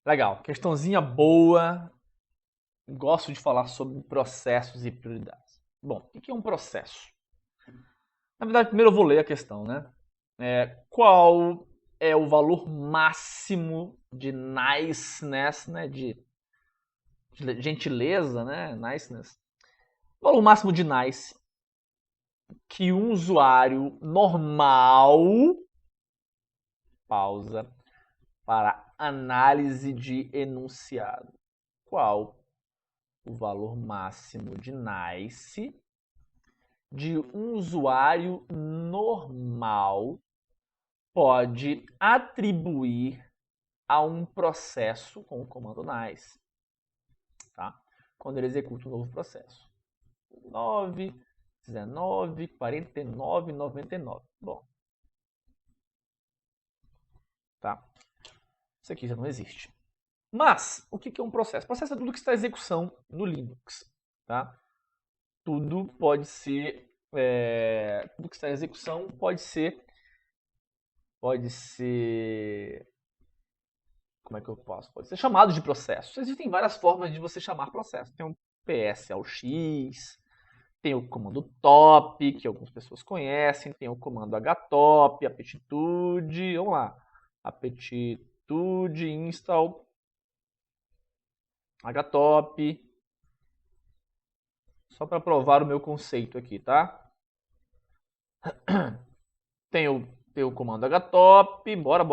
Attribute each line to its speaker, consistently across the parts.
Speaker 1: Legal, questãozinha boa. Gosto de falar sobre processos e prioridades. Bom, o que é um processo? Na verdade, primeiro eu vou ler a questão, né? Qual é o valor máximo de niceness, né? De gentileza, né? Niceness. O valor máximo de nice que um usuário normal, pausa, para análise de enunciado. Qual o valor máximo de nice de um usuário normal pode atribuir a um processo com o comando nice, tá? Quando ele executa um novo processo. 9, 19, 49, 99. Bom, tá? Isso aqui já não existe. Mas, o que é um processo? Processo é tudo que está em execução no Linux, tá? Tudo pode ser, tudo que está em execução pode ser, como é que eu posso? Pode ser chamado de processo. Existem várias formas de você chamar processo. Tem o PSLX, tem o comando top, que algumas pessoas conhecem, tem o comando htop, aptitude, vamos lá, aptitude install htop, só para provar o meu conceito aqui, tá? Tem o comando htop, bora.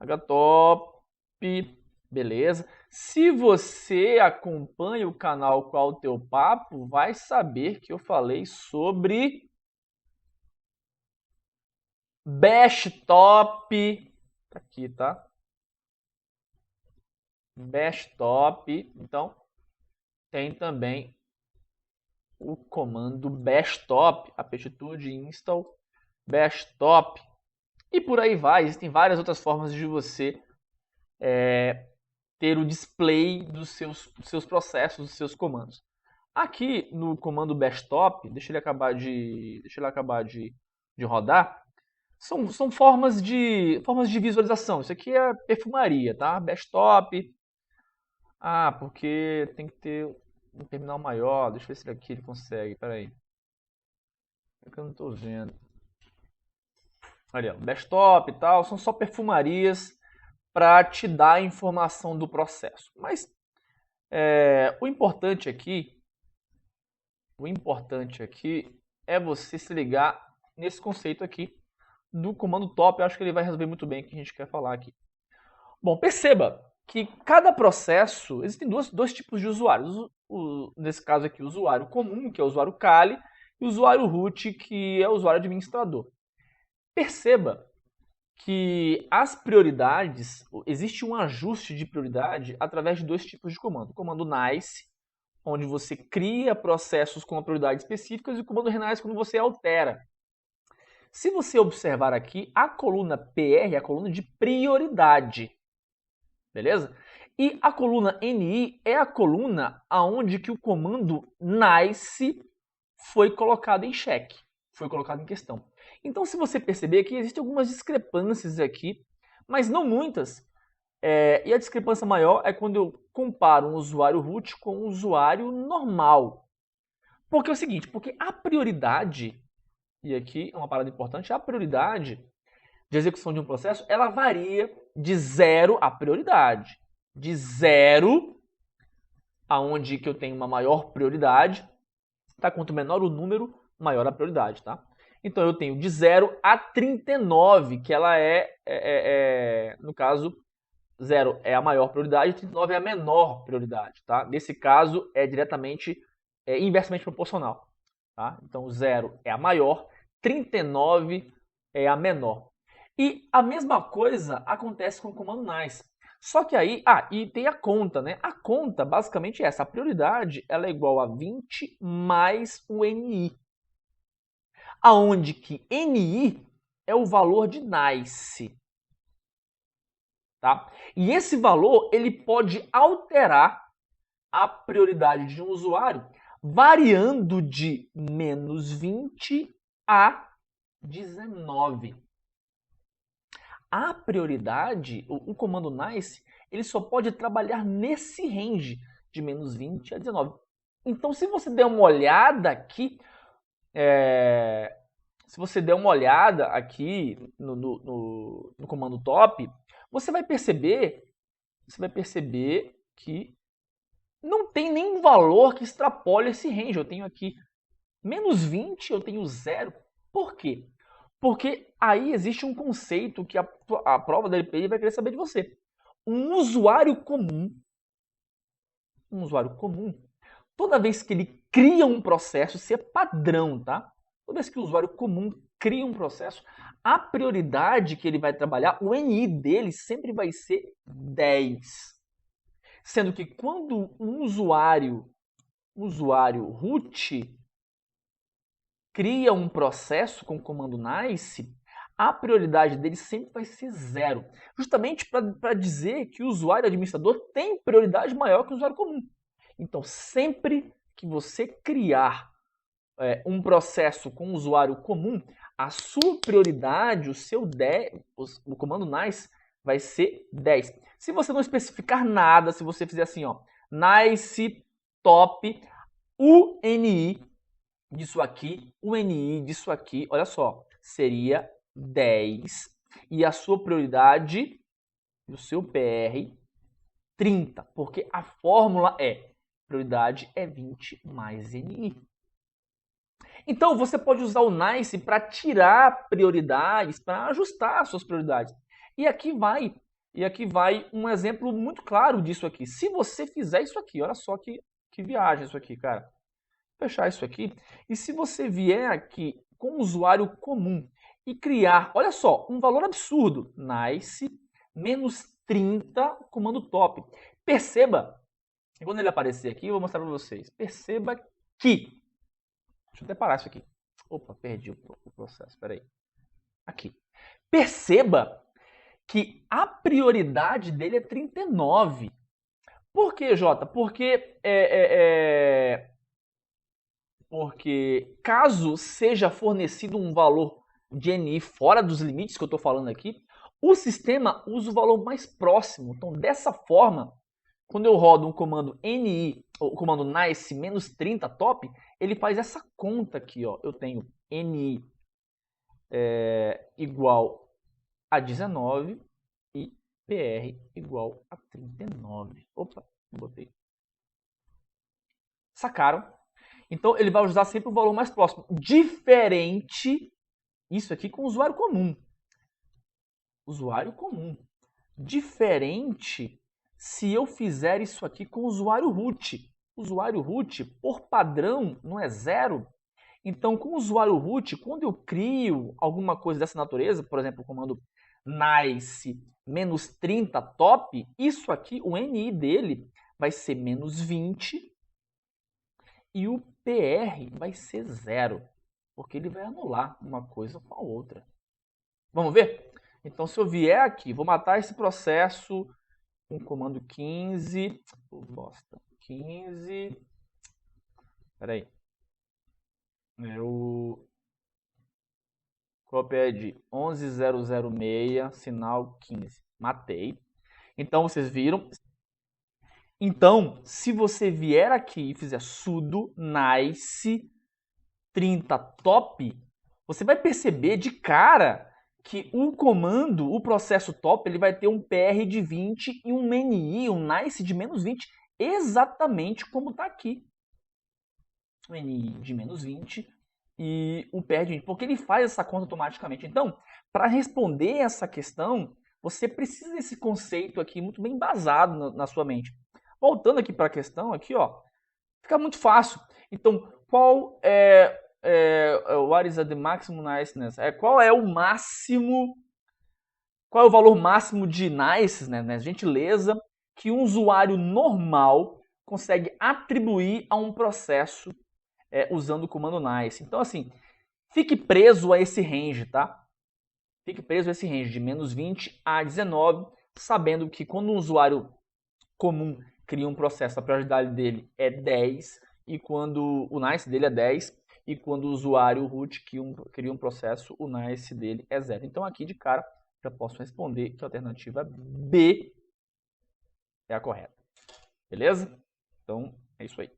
Speaker 1: Htop, beleza. Se você acompanha o canal Qual o Teu Papo, vai saber que eu falei sobre Bashtop. Tá aqui, tá? Bashtop. Então, tem também o comando bashtop, aptitude install bashtop. E por aí vai. Existem várias outras formas de você ter o display dos seus processos, dos seus comandos. Aqui no comando bashtop, deixa ele acabar de rodar, são formas de visualização. Isso aqui é perfumaria, tá? Bashtop. Ah, porque tem que ter um terminal maior. Deixa eu ver se aqui ele consegue. Pera aí. É que eu não estou vendo. Olha, desktop e tal, são só perfumarias para te dar a informação do processo. Mas o importante aqui é você se ligar nesse conceito aqui do comando top. Eu acho que ele vai resolver muito bem o que a gente quer falar aqui. Bom, perceba que cada processo, existem dois tipos de usuários. Nesse caso aqui, o usuário comum, que é o usuário Kali, e o usuário root, que é o usuário administrador. Perceba que as prioridades, existe um ajuste de prioridade através de dois tipos de comando. O comando nice, onde você cria processos com uma prioridade específica, e o comando renice, quando você altera. Se você observar aqui, a coluna PR é a coluna de prioridade, beleza? E a coluna NI é a coluna aonde que o comando nice foi colocado em xeque, foi colocado em questão. Então, se você perceber que existem algumas discrepâncias aqui, mas não muitas, e a discrepância maior é quando eu comparo um usuário root com um usuário normal. Porque é o seguinte, porque a prioridade, e aqui é uma parada importante, a prioridade de execução de um processo, ela varia de zero a prioridade. De zero, aonde que eu tenho uma maior prioridade, tá? Quanto menor o número, maior a prioridade, tá? Então eu tenho de 0 a 39, que ela no caso, 0 é a maior prioridade, 39 é a menor prioridade, tá? Nesse caso é diretamente, inversamente proporcional, tá? Então 0 é a maior, 39 é a menor. E a mesma coisa acontece com o comando nice. Só que aí, e tem a conta, né? A conta basicamente é essa, a prioridade ela é igual a 20 mais o NI. Aonde que NI é o valor de nice. Tá? E esse valor ele pode alterar a prioridade de um usuário variando de menos 20 a 19. a prioridade, o comando nice, ele só pode trabalhar nesse range de menos 20 a 19. Então, se você der uma olhada aqui, no comando top, você vai perceber que não tem nenhum valor que extrapole esse range. Eu tenho aqui menos 20, eu tenho 0. Por quê? Porque aí existe um conceito que a prova da LPI vai querer saber de você. Um usuário comum, toda vez que ele cria um processo, isso é padrão, tá? Toda vez que o usuário comum cria um processo, a prioridade que ele vai trabalhar, o NI dele sempre vai ser 10. Sendo que quando um usuário root cria um processo com o comando nice, a prioridade dele sempre vai ser 0. Justamente para dizer que o usuário administrador tem prioridade maior que o usuário comum. Então, sempre que você criar um processo com um usuário comum, a sua prioridade, o comando nice, vai ser 10. Se você não especificar nada, se você fizer assim, ó, nice top UNI disso aqui, UNI disso aqui, olha só, seria 10. E a sua prioridade, o seu PR, 30. Porque a fórmula prioridade é 20 mais NI. Então, você pode usar o nice para tirar prioridades, para ajustar as suas prioridades. E aqui vai um exemplo muito claro disso aqui. Se você fizer isso aqui, olha só que viagem isso aqui, cara. Vou fechar isso aqui. E se você vier aqui com um usuário comum e criar, olha só, um valor absurdo, nice, menos 30, comando top. Perceba, quando ele aparecer aqui, eu vou mostrar para vocês. Perceba que, deixa eu até parar isso aqui. Opa, perdi o processo, espera aí. Aqui. Perceba que a prioridade dele é 39. Por quê, Jota? Porque caso seja fornecido um valor de NI fora dos limites que eu estou falando aqui, o sistema usa o valor mais próximo. Então, dessa forma, quando eu rodo um comando NI, o comando nice menos 30 top, ele faz essa conta aqui. Ó. Eu tenho NI igual a 19 e PR igual a 39. Opa, botei. Sacaram? Então, ele vai usar sempre o valor mais próximo. Diferente, isso aqui com o usuário comum. Usuário comum. Diferente se eu fizer isso aqui com o usuário root. Usuário root, por padrão, não é 0. Então, com o usuário root, quando eu crio alguma coisa dessa natureza, por exemplo, o comando nice menos 30 top, isso aqui, o NI dele vai ser menos 20 e o PR vai ser 0, porque ele vai anular uma coisa com a outra. Vamos ver? Então, se eu vier aqui, vou matar esse processo com o comando 15. Bosta. 15. Espera aí. Copy ID 11006, sinal 15. Matei. Então, vocês viram. Então, se você vier aqui e fizer sudo nice 30 top, você vai perceber de cara que o comando, o processo top, ele vai ter um PR de 20 e um NI, um nice de menos 20, exatamente como está aqui. O NI de menos 20 e o PR de 20, porque ele faz essa conta automaticamente. Então, para responder essa questão, você precisa desse conceito aqui muito bem embasado na sua mente. Voltando aqui para a questão, aqui, ó, fica muito fácil. Então, qual é what is the maximum niceness? Qual é o máximo, qual é o valor máximo de niceness, né, gentileza, que um usuário normal consegue atribuir a um processo usando o comando nice. Então, assim, fique preso a esse range, tá? Fique preso a esse range de menos 20 a 19, sabendo que quando um usuário comum cria um processo, a prioridade dele é 10, e quando o nice dele é 10, e quando o usuário root cria um processo, o nice dele é 0. Então aqui de cara já posso responder que a alternativa B é a correta. Beleza? Então, é isso aí.